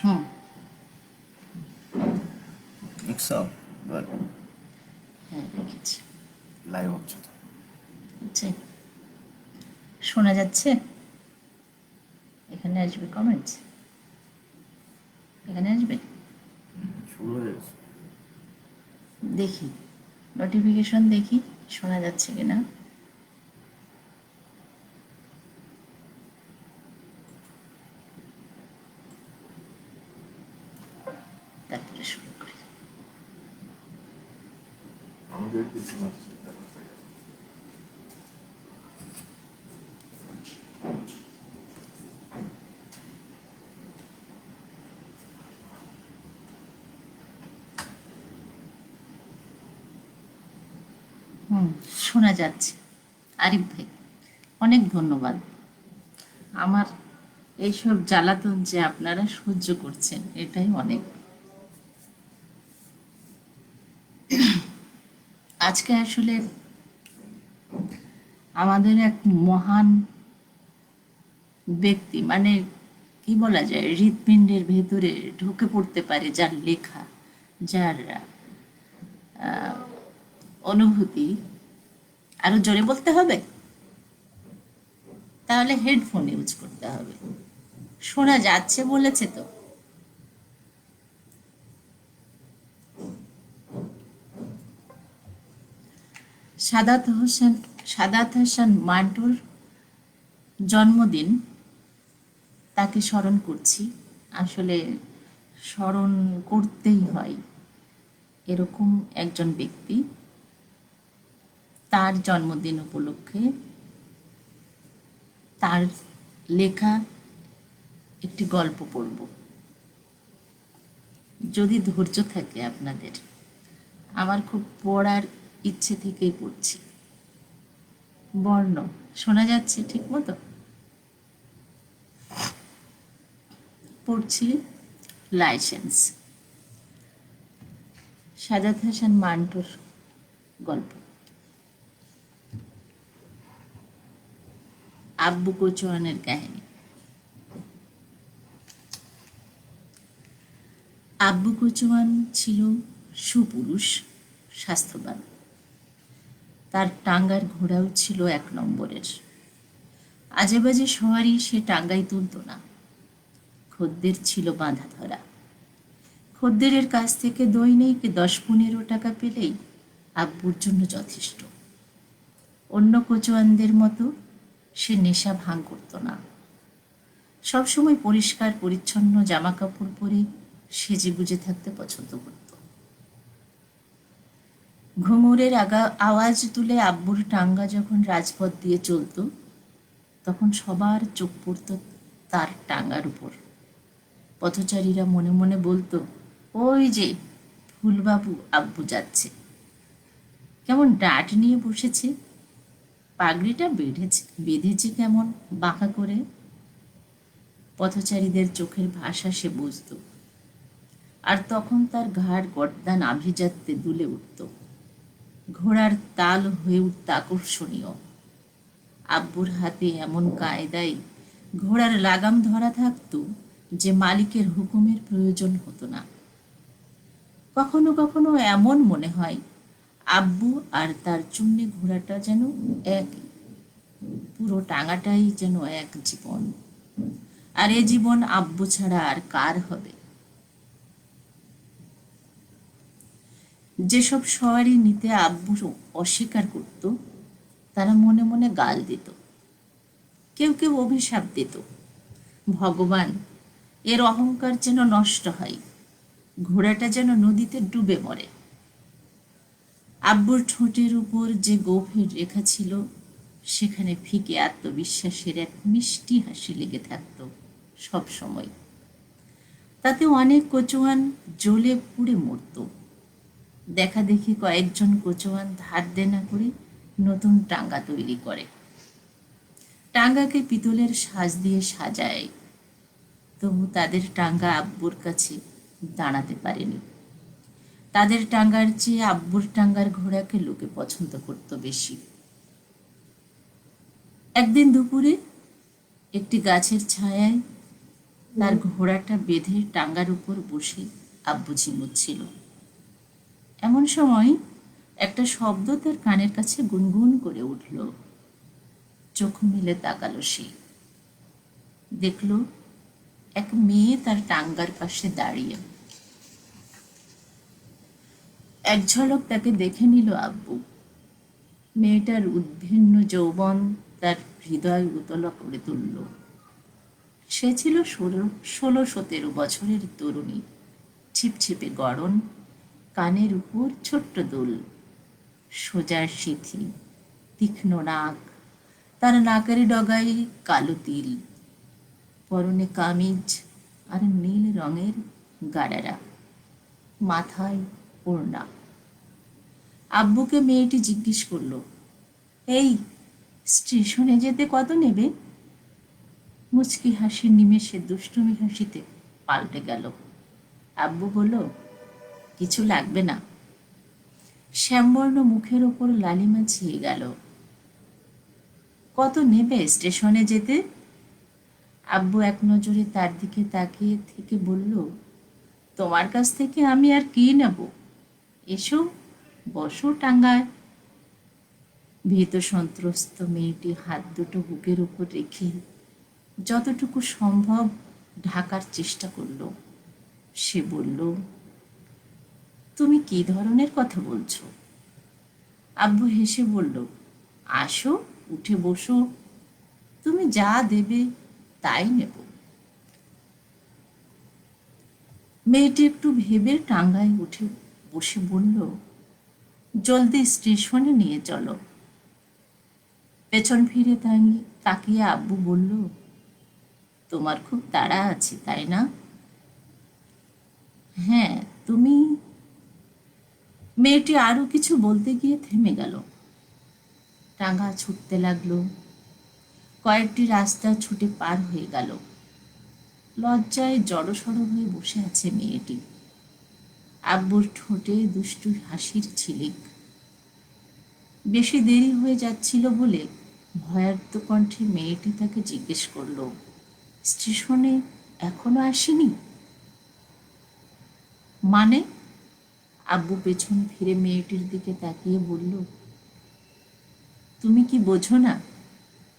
হুম দেখছো হ্যাঁ দেখেছি। লাইভ হচ্ছে তো। আচ্ছা, শোনা যাচ্ছে? এখানে আসবে কমেন্টস, এখানে আসবে। শুরু হয়ে গেছে। দেখি নোটিফিকেশন, দেখি শোনা যাচ্ছে কিনা। তারপরে শুরু করি। আমাদের কিছু মাত্র হুম, শোনা যাচ্ছে। আরিফ ভাই, অনেক ধন্যবাদ। আমার এইসব জ্বালাতন যে আপনারা সহ্য করছেন, এটাই অনেক। আজকে আসলে আমাদের এক মহান ব্যক্তি, মানে কি বলা যায়, হৃৎপিণ্ডের ভেতরে ঢুকে পড়তে পারে যার লেখা, যার অনুভূতি। আরো জোরে বলতে হবে, তাহলে হেডফোন ইউজ করতে হবে। শোনা যাচ্ছে বলেছে তো। সাদাত হোসেন মান্টুর জন্মদিন, তাকে স্মরণ করছি। আসলে স্মরণ করতেই হয়, এরকম একজন ব্যক্তি। তার জন্মদিন উপলক্ষে তার লেখা একটি গল্প পড়ব, যদি ধৈর্য থাকে আপনাদের। আমার খুব পড়ার ইচ্ছে থেকেই পড়ছি। বর্ণ শোনা যাচ্ছে ঠিক মতো? পড়ছি লাইসেন্স, সাদাত হাসান মান্টুর গল্প। আব্বু কোচুয়ানের কাহিনী। আব্বু কোচুয়ান ছিল সুপুরুষ, স্বাস্থ্যবান। তার টাঙ্গার ঘোড়াও ছিল এক নম্বরের। আজে বাজে সওয়ারি সে টাঙ্গাই তুলত না। খদ্দের ছিল বাঁধা ধরা। খদ্দেরের কাছ থেকে দৈনিক 10-15 টাকা পেলেই আব্বুর জন্য যথেষ্ট। অন্য কোচোয়ানদের মতো সে নেশা ভাঙ করত না। সবসময় পরিষ্কার পরিচ্ছন্ন জামা কাপড় পরে সেজে গুজে থাকতে পছন্দ করত। ঘুঙুরের আওয়াজ তুলে আব্বুর টাঙ্গা যখন রাজপথ দিয়ে চলত, তখন সবার চোখ পড়ত তার টাঙ্গার উপর। পথচারীরা মনে মনে বলতো, ওই যে ফুলবাবু আব্বু যাচ্ছে, কেমন ডাট নিয়ে বসেছে, পাগড়িটা বেঁধেছে কেমন বাঁকা করে। পথচারীদের চোখের ভাষা সে বুঝত, আর তখন তার ঘাড় গর্দান আভিজাত্যে দুলে উঠত। ঘোড়ার তাল হয়ে উঠত আকর্ষণীয়। আব্বুর হাতে এমন কায়দায় ঘোড়ার লাগাম ধরা থাকতো যে মালিকের হুকুমের প্রয়োজন হতো না। কখনো কখনো এমন মনে হয় আব্বু আর তার চুন্নি ঘোড়াটা যেন এক, পুরো টাঙাটাই যেন এক জীবন। আর এ জীবন আব্বু ছাড়া আর কার হবে? যেসব সওয়ারি নিতে আব্বু অস্বীকার করত, তারা মনে মনে গাল দিত, কেউ কেউ অভিশাপ দিত, ভগবান, এর অহংকার যেন নষ্ট হয়, ঘোড়াটা যেন নদীতে ডুবে মরে। আব্বুর ঠোঁটের উপর যে গভীর রেখা ছিল, সেখানে ফিকে আত্মবিশ্বাসের এক মিষ্টি হাসি লেগে থাকত সব সময়। তাতে অনেক কোচোয়ান জ্বলে পুড়ে মরত। দেখা দেখি কয়েকজন কোচোয়ান ধার দেনা করে নতুন টাঙ্গা তৈরি করে, টাঙ্গাকে পিতলের সাজ দিয়ে সাজায়। তবু তাদের টাঙ্গা আব্বুর কাছে দাঁড়াতে পারেনি। তাদের টাঙ্গার চেয়ে আব্বুর টাঙ্গার ঘোড়াকে লোকে পছন্দ করত বেশি। একদিন দুপুরে একটি গাছের ছায়ায় তার ঘোড়াটা বেঁধে টাঙ্গার উপর বসে আব্বু ঝিমুচ্ছিল। এমন সময় একটা শব্দ তার কানের কাছে গুনগুন করে উঠল। চোখ মেলে তাকালো সে, দেখল এক মেয়ে তার টাঙ্গার পাশে দাঁড়িয়ে। এক ঝলক তাকে দেখে নিল আব্বু। মেয়েটার উদ্ভিন্ন যৌবন তার হৃদয় উতলা করে তুলল। সে ছিল 16-17 বছরের তরুণী, ছিপছিপে গড়ন, কানের উপর ছোট্ট দুল, সোজা সিথি, তীক্ষ্ণ নাক, তার নাকের ডগায় কালো তিল, পরনে কামিজ আর নীল রঙের গাড়ারা, মাথায় ওড়না। আব্বুকে মেয়েটি জিজ্ঞেস করল, এই স্টেশনে যেতে কত নেবে? মুচকি হাসির নিমেষে দুষ্টুমি হাসিতে পাল্টে গেল। আব্বু বলল, কিছু লাগবে না। শ্যামবর্ণ মুখের ওপর লালিমা ছেয়ে গেল। কত নেবে স্টেশনে যেতে? আব্বু এক নজরে তার দিকে তাকিয়ে থেকে বলল, তোমার কাছ থেকে আমি আর কি নেব? এসো, বসো টাঙ্গায়। ভীত সন্ত্রস্ত মেয়েটি হাত দুটো বুকের উপর রেখে যতটুকু সম্ভব ঢাকার চেষ্টা করল। সে বলল, তুমি কি ধরনের কথা বলছো? আব্বু হেসে বলল, আসো, উঠে বসো, তুমি যা দেবে তাই নেব। মেয়েটি একটু ভেবে টাঙ্গায় উঠে বসে বলল, জলদি স্টেশনে নিয়ে চলো। পেছন ফিরে তাকিয়ে আব্বু বলল, তোমার খুব তাড়া আছে তাই না? হ্যাঁ, তুমি। মেয়েটি আরো কিছু বলতে গিয়ে থেমে গেল। টাঙ্গা ছুটতে লাগলো। কয়েকটি রাস্তা ছুটে পার হয়ে গেল। লজ্জায় জড়সড় হয়ে বসে আছে মেয়েটি। আব্বুর ঠোঁটে দুষ্টু হাসির ঝিলিক। বেশি দেরি হয়ে যাচ্ছিল বলে ভয়ার্ত কণ্ঠে মেয়েটি তাকে জিজ্ঞেস করল, স্টেশনে এখনো আসেনি? মানে? আব্বু পেছন ফিরে মেয়েটির দিকে তাকিয়ে বলল, তুমি কি বোঝো না,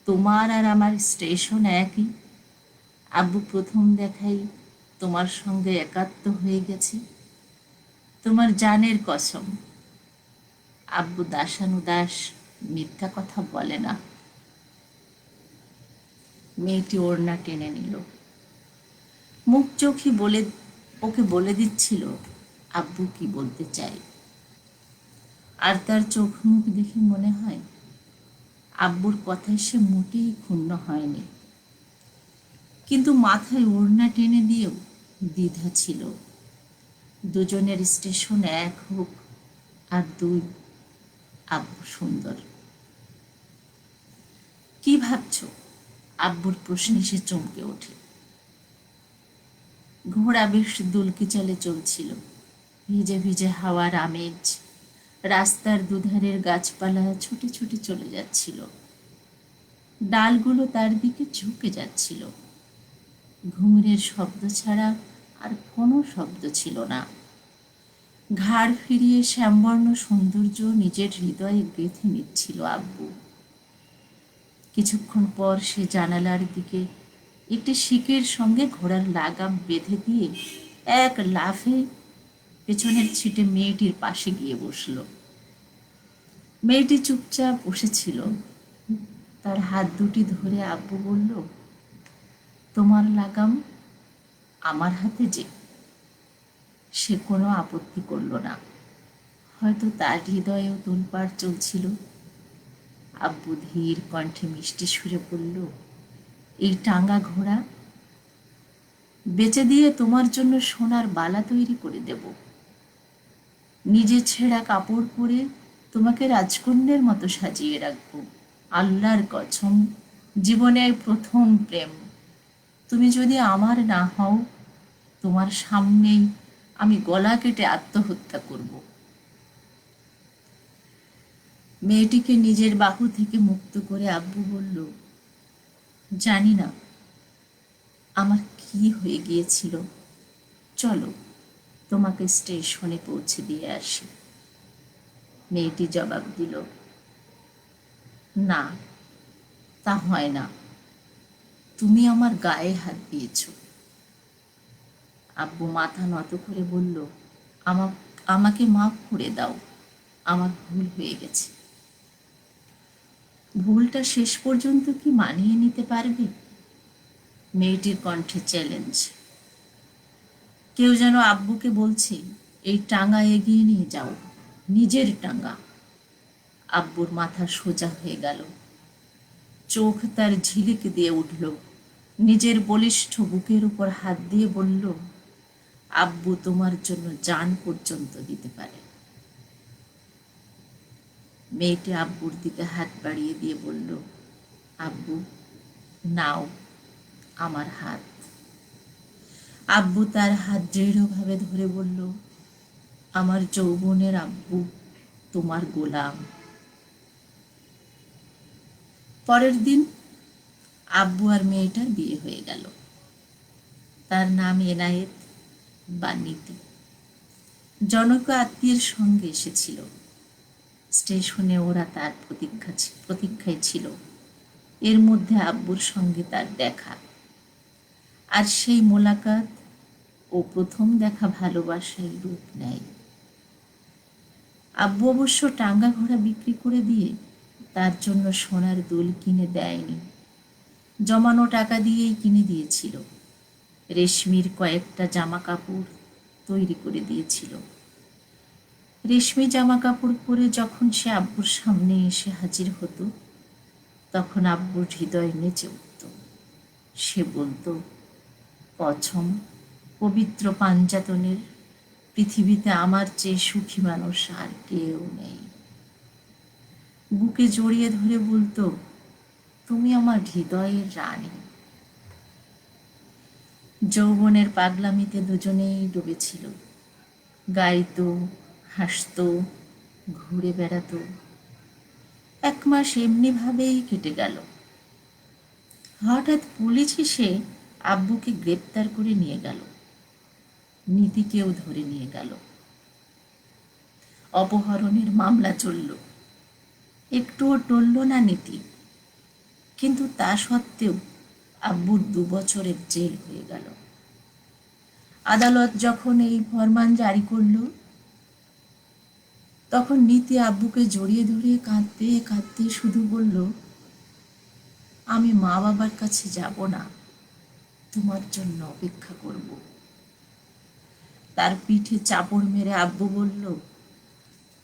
তোমার আর আমার স্টেশন একই। আব্বু প্রথম দেখাই তোমার সঙ্গে একাত্ম হয়ে গেছে। তোমার জানের কসম। আব্বু দাসানুদাস মিথ্যা কথা বলে না। মেয়েটি ওড়না টেনে নিল। মুখ চোখই ওকে বলে দিচ্ছিল আব্বু কি বলতে চায়। আর তার চোখ মুখ দেখে মনে হয় আব্বুর কথায় সে মোটেই ক্ষুণ্ণ হয়নি। কিন্তু মাথায় ওড়না টেনে দিয়েও দ্বিধা ছিল। দুজনের স্টেশন এক হোক আর দুই, আব্বু সুন্দর। কি ভাবছো? আব্বুর প্রশ্নে সে চমকে ওঠে। ঘোড়া বেশ দুলকি চলে চলছিল। ভিজে ভিজে হাওয়ার আমেজ। রাস্তার দুধারের গাছপালা ছুটে ছুটে চলে যাচ্ছিল। ডালগুলো তার দিকে ঝুঁকে যাচ্ছিল। ঘুঙুরের শব্দ ছাড়া আর কোনো শব্দ ছিল না। ঘাড় ফিরিয়ে শ্যামবর্ণ সৌন্দর্য নিজের হৃদয়ে গেঁথে নিচ্ছিল আব্বু। কিছুক্ষণ পর সে জানালার দিকে একটি শিকের সঙ্গে ঘোড়ার লাগাম বেঁধে দিয়ে এক লাফে পেছনের ছিটে মেয়েটির পাশে গিয়ে বসল। মেয়েটি চুপচাপ বসেছিল। তার হাত দুটি ধরে আব্বু বলল, তোমার লাগাম আমার হাতে যে। সে কোনো আপত্তি করল না। হয়তো তার হৃদয়েও তোলপাড় চলছিল। আব্বু ধীর কণ্ঠে মিষ্টি সুরে বলল, এই টাঙ্গা ঘোড়া বেচে দিয়ে তোমার জন্য সোনার বালা তৈরি করে দেব। নিজে ছেঁড়া কাপড় পরে তোমাকে রাজকন্যের মতো সাজিয়ে রাখব। আল্লাহর কসম, জীবনে প্রথম প্রেম। তুমি যদি আমার না হও, তোমার সামনেই আমি গলা কেটে আত্মহত্যা করব। মেয়েটিকে নিজের বাহু থেকে মুক্ত করে আব্বু বলল, জানি না আমার কি হয়ে গিয়েছিল, চলো তোমাকে স্টেশনে পৌঁছে দিয়ে আসি। মেয়েটি জবাব দিল, না, তা হয় না, তুমি আমার গায়ে হাত দিয়েছ। আব্বু মাথা নত করে বলল, আমাকে মাফ করে দাও, আমার ভুল হয়ে গেছে। ভুলটা শেষ পর্যন্ত কি মানিয়ে নিতে পারবে? মেয়েটির কণ্ঠে চ্যালেঞ্জ। কেউ যেন আব্বুকে বলছে, এই টাঙ্গা এগিয়ে নিয়ে যাও, নিজের টাঙ্গা। আব্বুর মাথা সোজা হয়ে গেল, চোখ তার ঝিলিক দিয়ে উঠল, নিজের বলিষ্ঠ বুকের উপর হাত দিয়ে বলল, আব্বু তোমার জন্য জান পর্যন্ত দিতে পারে। মেয়েটি আব্বুর দিকে হাত বাড়িয়ে দিয়ে বলল, আব্বু নাও আমার হাত। আব্বু তার হাত দৃঢ়ভাবে ধরে বলল, আমার যৌবনের আব্বু, তোমার গোলাম। পরের দিন আব্বু আর মেয়েটার বিয়ে হয়ে গেল। তার নাম এনায়েত বা নীতি। জনক আত্মীয়ের সঙ্গে এসেছিল। স্টেশনে ওরা তার প্রতীক্ষায় ছিল। এর মধ্যে আব্বুর সঙ্গে তার দেখা, আর সেই মোলাকাত ও প্রথম দেখা ভালোবাসায় রূপ নেয়। আব্বু অবশ্য টাঙ্গা ঘোড়া বিক্রি করে দিয়ে তার জন্য সোনার দুল কিনে দেয়নি, জমানো টাকা দিয়েই কিনে দিয়েছিল। রেশমির কয়েকটা জামা কাপড় তৈরি করে দিয়েছিল। রেশমি জামা কাপড় পরে যখন সে আব্বুর সামনে এসে হাজির হতো, তখন আব্বুর হৃদয় নেচে উঠত। সে বলতো, কছম পবিত্র পাঞ্জাতনের, পৃথিবীতে আমার চেয়ে সুখী মানুষ আর কেউ নেই। বুকে জড়িয়ে ধরে বলতো, তুমি আমার হৃদয়ের রানী। যৌবনের পাগলামিতে দুজনেই ডুবেছিল। গাইতো, হাসতো, ঘুরে বেড়াতো। 1 মাস এমনিভাবেই কেটে গেল। হঠাৎ পুলিশ এসে আব্বুকে গ্রেপ্তার করে নিয়ে গেল। নীতিকেও ধরে নিয়ে গেল। অপহরণের মামলা চলল। একটুও টলল না নীতি, কিন্তু তা সত্ত্বেও আব্বুর 2 বছরের জেল হয়ে গেল। আদালত যখন এই ফরমান জারি করল, তখন নীতি আব্বুকে জড়িয়ে ধরে কাঁদতে কাঁদতে শুধু বলল, আমি মা বাবার কাছে যাব না, তোমার জন্য অপেক্ষা করব। তার পিঠে চাপড় মেরে আব্বু বলল,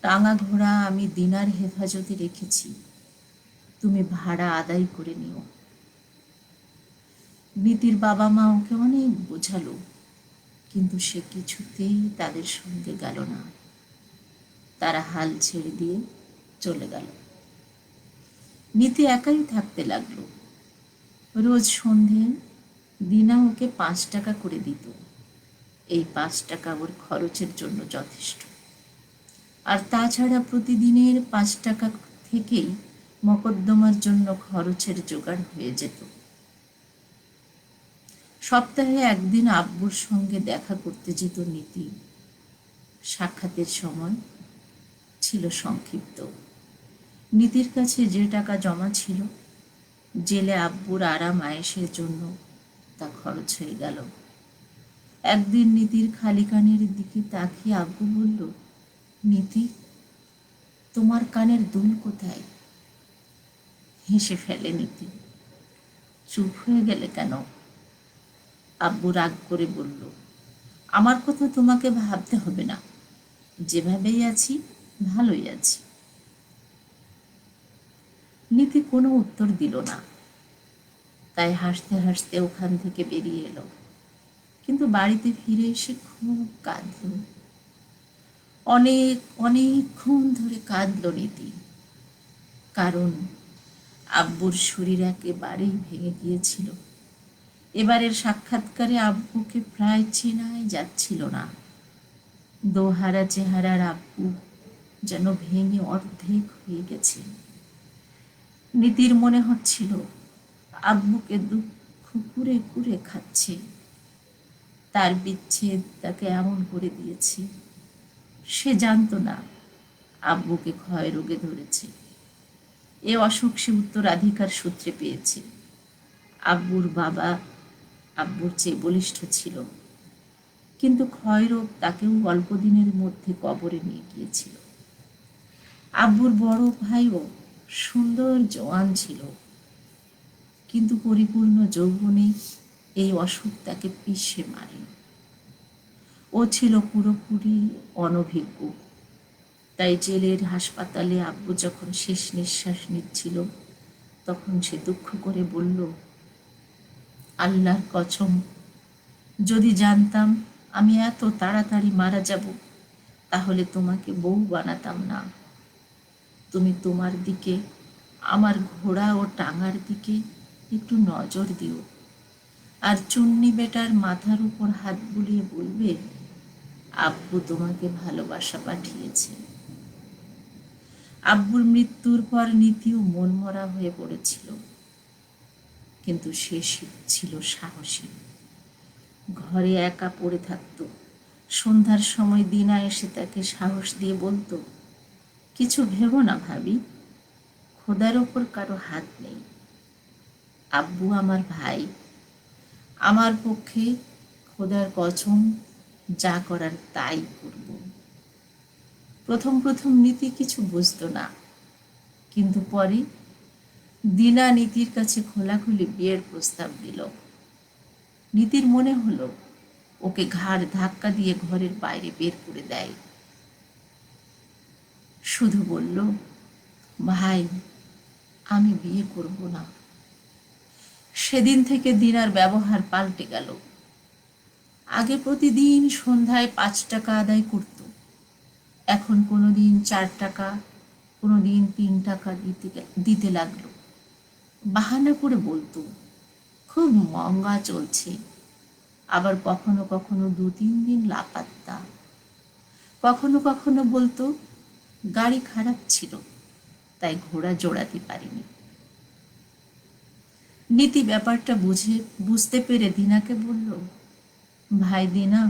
টাঙা ঘোড়া আমি দিনার হেফাজতে রেখেছি, তুমি ভাড়া আদায় করে নিও। নীতির বাবা মা ওকে অনেক বোঝালো, কিন্তু সে কিছুতেই তাদের সঙ্গে গেল না। তারা হাল ছেড়ে দিয়ে চলে গেল। নীতি একাই থাকতে লাগলো। রোজ সন্ধে দিনা ওকে 5 টাকা করে দিত। এই 5 টাকা ওর খরচের জন্য যথেষ্ট। আর তাছাড়া প্রতিদিনের 5 টাকা থেকেই মকদ্দমার জন্য খরচের জোগাড় হয়ে যেত। সপ্তাহে একদিন আব্বুর সঙ্গে দেখা করতে যেত নীতি। সাক্ষাতের সময় ছিল সংক্ষিপ্ত। নীতির কাছে যে টাকা জমা ছিল, জেলে আব্বুর আরাম আয়েশের জন্য তা খরচ হয়ে গেল। একদিন নীতির খালি কানের দিকে তাকিয়ে আব্বু বলল, নীতি, তোমার কানের দুল কোথায়? হেসে ফেলে নীতি। চুপ হয়ে গেলে কেন? আব্বু রাগ করে বলল, আমার কথা তোমাকে ভাবতে হবে না, যেভাবেই আছি ভালোই আছি। নীতি কোনো উত্তর দিল না। তাই হাসতে হাসতে ওখান থেকে বেরিয়ে এলো। কিন্তু বাড়িতে ফিরে এসে খুব কাঁদল। অনেকক্ষণ ধরে কাঁদল নীতি। কারণ আব্বুর শরীর একেবারেই ভেঙে গিয়েছিল। এবারের সাক্ষাৎকারে আব্বুকে প্রায় চেনাই যাচ্ছিল না। দোহারা চেহারার আব্বু যেন ভেঙে অর্ধেক হয়ে গেছে। নীতির মনে হচ্ছিল আব্বুকে দুঃখ কুরে কুরে খাচ্ছে। তার বিচ্ছেদ তাকে এমন করে দিয়েছে। সে জানতো না আব্বুকে ক্ষয় রোগে ধরেছে। এ অসুখ সে উত্তরাধিকার সূত্রে পেয়েছে। আব্বুর বাবা আব্বুর চেয়ে বলিষ্ঠ ছিল, কিন্তু ক্ষয়রোগ তাকেও অল্প দিনের মধ্যে কবরে নিয়ে গিয়েছিল। আব্বুর বড় ভাইও সুন্দর জওয়ান ছিল, কিন্তু পরিপূর্ণ যৌবনে এই অসুখ তাকে পিষে মারে। ও ছিল পুরোপুরি অনভিজ্ঞ। তাই জেলের হাসপাতালে আব্বু যখন শেষ নিঃশ্বাস নিচ্ছিল, তখন সে দুঃখ করে বলল, আল্লাহর কসম, যদি জানতাম আমি এত তাড়াতাড়ি মারা যাব, তাহলে তোমাকে বউ বানাতাম না। তুমি তোমার দিকে, আমার ঘোড়া ও টাঙার দিকে একটু নজর দিও, আর চুন্নি বেটার মাথার উপর হাত বুলিয়ে বলবে, আব্বু তোমাকে ভালোবাসা পাঠিয়েছে। আব্বুর মৃত্যুর পর নীতিও মনমরা হয়ে পড়েছিল, কিন্তু সে ছিল সাহসী। ঘরে একা পড়ে থাকত। সন্ধ্যার সময় দিনা এসে তাকে সাহস দিয়ে বলতো, কিছু ভেবো না ভাবি, খোদার ওপর কারো হাত নেই। আব্বু আমার ভাই, আমার পক্ষে খোদার কসম যা করার তাই করব। প্রথম প্রথম নীতি কিছু বুঝতো না, কিন্তু পরে দিনা নীতির কাছে খোলাখুলি বিয়ের প্রস্তাব দিল। নীতির মনে হলো ওকে ঘাড় ধাক্কা দিয়ে ঘরের বাইরে বের করে দেয়। শুধু বলল, ভাই, আমি বিয়ে করব না। সেদিন থেকে দিনার ব্যবহার পাল্টে গেল। আগে প্রতিদিন সন্ধ্যায় 5 টাকা আদায় করত, এখন কোনোদিন 4 টাকা, কোনোদিন 3 টাকা দিতে লাগলো। বাহানা করে বলতো, খুব মহঙ্গা চলছে। আবার কখনো কখনো 2-3 দিন লাপাত্তা। কখনো কখনো বলতো, গাড়ি খারাপ ছিল, তাই ঘোড়া জোড়াতে পারিনি। নীতি ব্যাপারটা বুঝতে পেরে দিনাকে বলল, ভাই দিনা,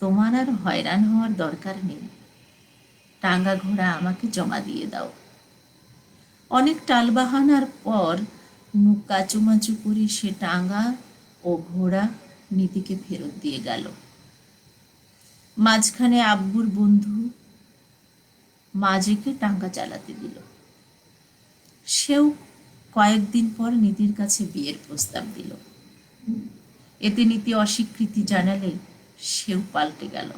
তোমার আর হয়রান হওয়ার দরকার নেই। টাঙ্গা ঘোড়া আমাকে জমা দিয়ে দাও। অনেক টালবাহানার পর মুখ কাচুমাচু করে সে টাঙ্গা ও ঘোড়া নীতিকে ফেরত দিয়ে গেল। মাঝখানে আব্বুর বন্ধু মাজেকে টাঙ্গা চালাতে দিল। সেও কয়েকদিন পর নীতির কাছে বিয়ের প্রস্তাব দিল। এতে নীতি অস্বীকৃতি জানালে সেও পাল্টে গেল।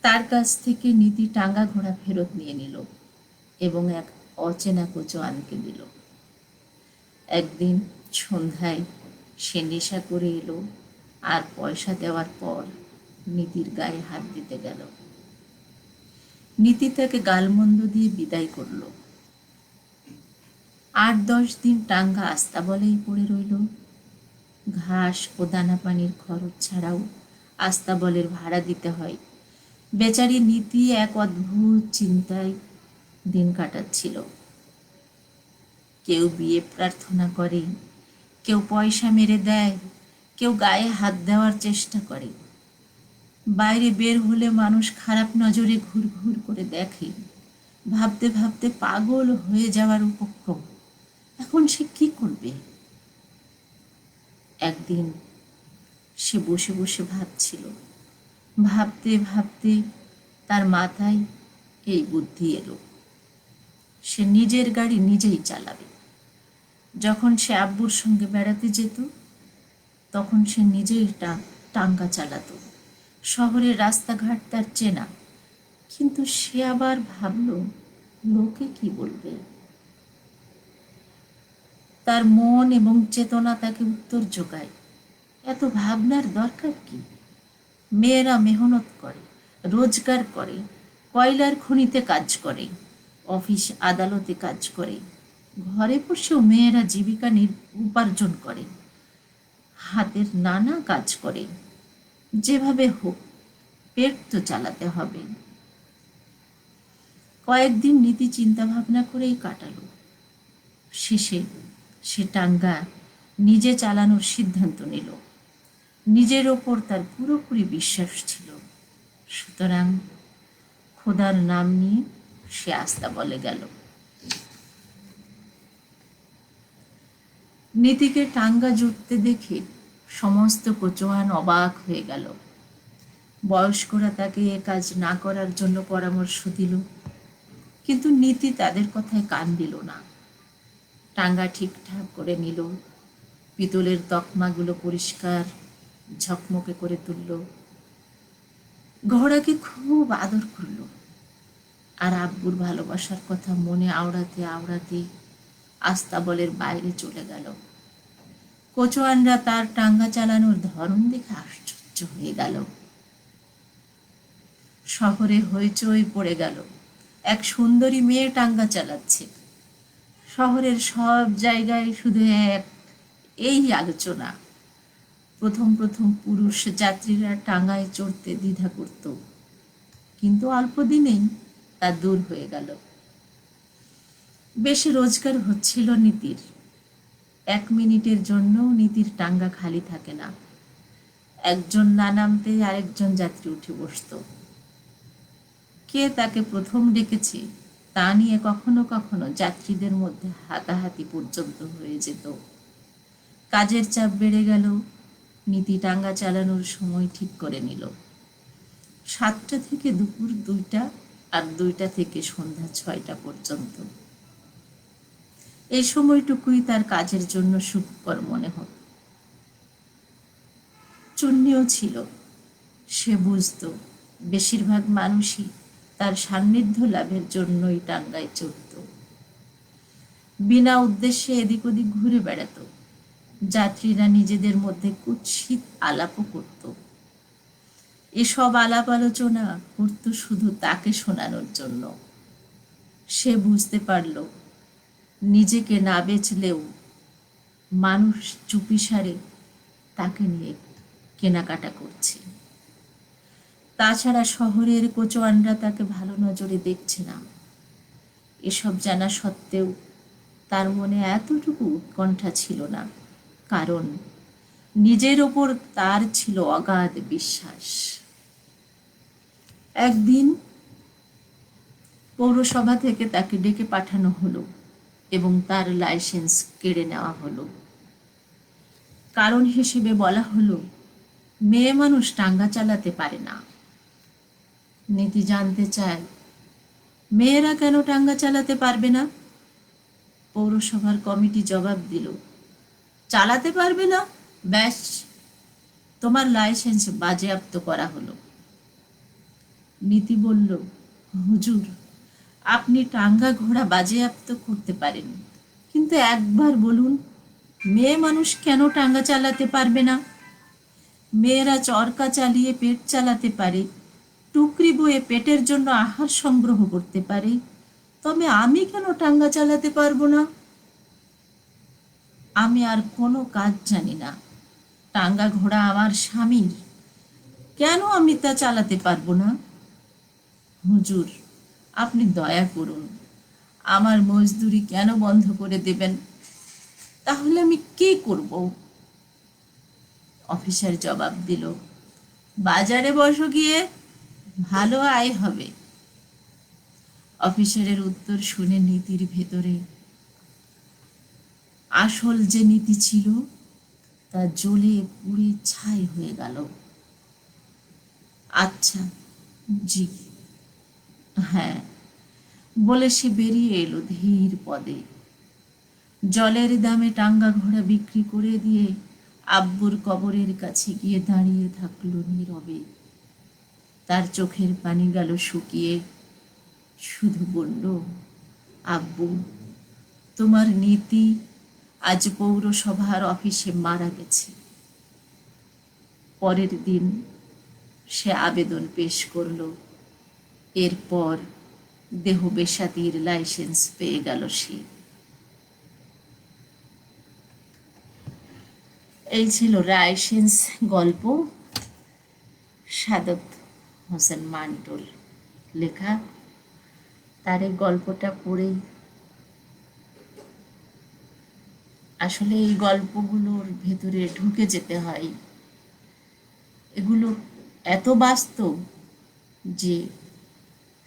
তার কাছ থেকে নীতি টাঙ্গা ঘোড়া ফেরত নিয়ে নিল এবং এক অচেনা কোচোয়ানকে দিল। একদিন সন্ধ্যায় সে নেশা করে এলো, আর পয়সা দেওয়ার পর নীতির গায়ে হাত দিতে গেল। নীতি তাকে গালমন্দ দিয়ে বিদায় করল। 8-10 দিন টাঙ্গা আস্তাবলেই পড়ে রইল। ঘাস ও দানা পানির খরচ ছাড়াও আস্তাবলের ভাড়া দিতে হয়। বেচারি নীতি এক অদ্ভুত চিন্তায় দিন কাটাচ্ছিল। কেউ বিয়ে প্রার্থনা করে, কেউ পয়সা মেরে দেয়, কেউ গায়ে হাত দেওয়ার চেষ্টা করে। বাইরে বের হলে মানুষ খারাপ নজরে ঘুর ঘুর করে দেখে। ভাবতে ভাবতে পাগল হয়ে যাওয়ার উপক্রম। এখন সে কি করবে? একদিন সে বসে বসে ভাবছিল। ভাবতে ভাবতে তার মাথায় এই বুদ্ধি এলো, সে নিজের গাড়ি নিজেই চালাবে। যখন সে আব্বুর সঙ্গে বেড়াতে যেত, তখন সে নিজেই টাঙ্গা চালাতো। শহরের রাস্তাঘাট তার চেনা, কিন্তু সে আবার ভাবল, লোকে কি বলবে? তার মন এবং চেতনা তাকে উত্তর যোগায়, এত ভাবনার দরকার কি? মেয়েরা মেহনত করে, রোজগার করে, কয়লার খনিতে কাজ করে, অফিস আদালতে কাজ করে। ঘরে বসেও মেয়েরা জীবিকা উপার্জন করে, হাতের নানা কাজ করে। যেভাবে হোক পেট তো চালাতে হবে। কয়েকদিন নীতি চিন্তা ভাবনা করেই কাটালো। শেষে সে টাঙ্গা নিজে চালানোর সিদ্ধান্ত নিল। নিজের ওপর তার পুরোপুরি বিশ্বাস ছিল। সুতরাং খোদার নাম নিয়ে সে আস্তাবলে গেল। নীতিকে টাঙ্গা জুটতে দেখে সমস্ত কোচোয়ান অবাক হয়ে গেল। বয়স্করা তাকে এ কাজ না করার জন্য পরামর্শ দিল, কিন্তু নীতি তাদের কথায় কান দিল না। টাঙ্গা ঠিকঠাক করে নিল, পিতলের তকমাগুলো পরিষ্কার ঝকমকে করে তুলল, ঘোড়াকে খুব আদর করল, আর আব্বুর ভালোবাসার কথা মনে আওড়াতে আওড়াতে আস্তাবলের বাইরে চলে গেল। কোচোয়ানরা তার টাঙ্গা চালানোর ধরন দেখে আশ্চর্য হয়ে গেল। শহরে হইচই পড়ে গেল, এক সুন্দরী মেয়ে টাঙ্গা চালাচ্ছে। শহরের সব জায়গায় শুধু এই আলোচনা। প্রথম প্রথম পুরুষ যাত্রীরা টাঙ্গায় চড়তে দ্বিধা করত, কিন্তু অল্প দিনেই তা দূর হয়ে গেল। বেশি রোজগার হচ্ছিল নীতির। 1 মিনিটের জন্য নীতির টাঙ্গা খালি থাকে না। একজন না নামতে আরেকজন যাত্রী উঠে বসত। কে তাকে প্রথম ডেকেছে তা নিয়ে কখনো কখনো যাত্রীদের মধ্যে হাতাহাতি পর্যন্ত হয়ে যেত। কাজের চাপ বেড়ে গেল। নীতি টাঙ্গা চালানোর সময় ঠিক করে নিল, 7টা থেকে দুপুর 2টা, আর 2টা থেকে সন্ধ্যা 6টা পর্যন্ত। এই সময়টুকুই তার কাজের জন্য সুখকর মনে হতো। চুন্নিও ছিল। সে বুঝত বেশিরভাগ মানুষই তার সান্নিধ্য লাভের জন্যই টাঙ্গায় চড়ত। বিনা উদ্দেশ্যে এদিক ওদিক ঘুরে বেড়াত। যাত্রীরা নিজেদের মধ্যে কুৎসিত আলাপও করত। এসব আলাপ আলোচনা করত শুধু তাকে শোনানোর জন্য। সে বুঝতে পারল নিজেকে না বেচলেও মানুষ চুপিসারে তাকে নিয়ে কেনাকাটা করছে। তাছাড়া শহরের কোচোয়ানরা তাকে ভালো নজরে দেখছে না। এসব জানা সত্ত্বেও তার মনে এতটুকু উৎকণ্ঠা ছিল না, কারণ নিজের ওপর তার ছিল অগাধ বিশ্বাস। একদিন পৌরসভা থেকে তাকে ডেকে পাঠানো হলো এবং তার লাইসেন্স কেড়ে নেওয়া হলো। কারণ হিসেবে বলা হলো, মেয়ে মানুষ টাঙ্গা চালাতে পারে না। নীতি জানতে চায়, মেয়েরা কেন টাঙ্গা চালাতে পারবে না? পৌরসভার কমিটি জবাব দিল, চালাতে পারবে না, ব্যাস, তোমার লাইসেন্স বাজেয়াপ্ত করা হলো। নীতি বলল, হুজুর, আপনি টাঙ্গা ঘোড়া বাজেয়াপ্ত করতে পারেন, কিন্তু একবার বলুন, মেয়ে মানুষ কেন টাঙ্গা চালাতে পারবে না? মেয়েরা চরকা চালিয়ে পেট চালাতে পারে, টুকরি বয়ে পেটের জন্য আহার সংগ্রহ করতে পারে, তবে আমি কেন টাঙ্গা চালাতে পারবো না? আমি আর কোনো কাজ জানি না। টাঙ্গা ঘোড়া আমার স্বামীর, কেন আমি তা চালাতে পারবো না? হুজুর, আপনি দয়া করুন, আমার মজদুরি কেন বন্ধ করে দেবেন? তাহলে আমি কি করব? অফিসার জবাব দিল, বাজারে বসো গিয়ে, ভালো আয় হবে। অফিসারের উত্তর শুনে নীতির ভেতরে আসল যে নীতি ছিল তা জ্বলে পুড়ে ছাই হয়ে গেল। আচ্ছা, জি, হ্যাঁ বলে সে বেরিয়ে এলো ধীর পদে। জলের দামে টাঙ্গা ঘোড়া বিক্রি করে দিয়ে আব্বুর কবরের কাছে গিয়ে দাঁড়িয়ে থাকলো নীরবে। তার চোখের পানি গেল শুকিয়ে। শুধু বলল, আব্বু, তোমার নীতি আজ পৌরসভার অফিসে মারা গেছে। পরের দিন সে আবেদন পেশ করল। এরপর দেহ বেসাতির লাইসেন্স পেয়ে গেল সে। এই ছিল লাইসেন্স গল্প, সাদত হোসেন মান্টুর লেখা। তার এই গল্পটা পড়েই আসলে এই গল্পগুলোর ভেতরে ঢুকে যেতে হয়। এগুলো এত বাস্তব যে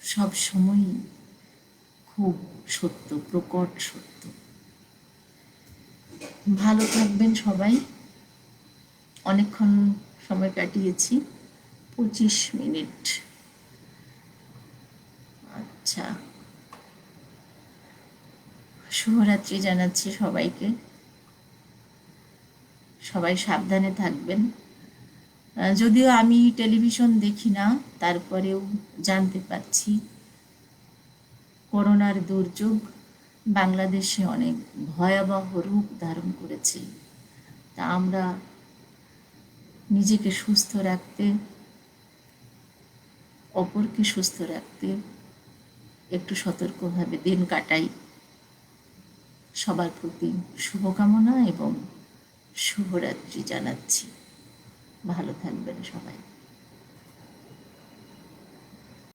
সব সময়ই খুব সত্য, প্রকট সত্য। ভালো থাকবেন সবাই। অনেকক্ষণ সময় কাটিয়েছি, 25 মিনিট। আচ্ছা, শুভরাত্রি জানাচ্ছি সবাইকে। সবাই সাবধানে থাকবেন। যদিও আমি টেলিভিশন দেখি না, তারপরেও জানতে পারছি করোনার দুর্যোগ বাংলাদেশে অনেক ভয়াবহ রূপ ধারণ করেছে। তা আমরা নিজেকে সুস্থ রাখতে, অপরকে সুস্থ রাখতে একটু সতর্কভাবে দিন কাটাই। সবার প্রতি শুভকামনা এবং শুভরাত্রি জানাচ্ছি। ভালো থাকবেন সবাই।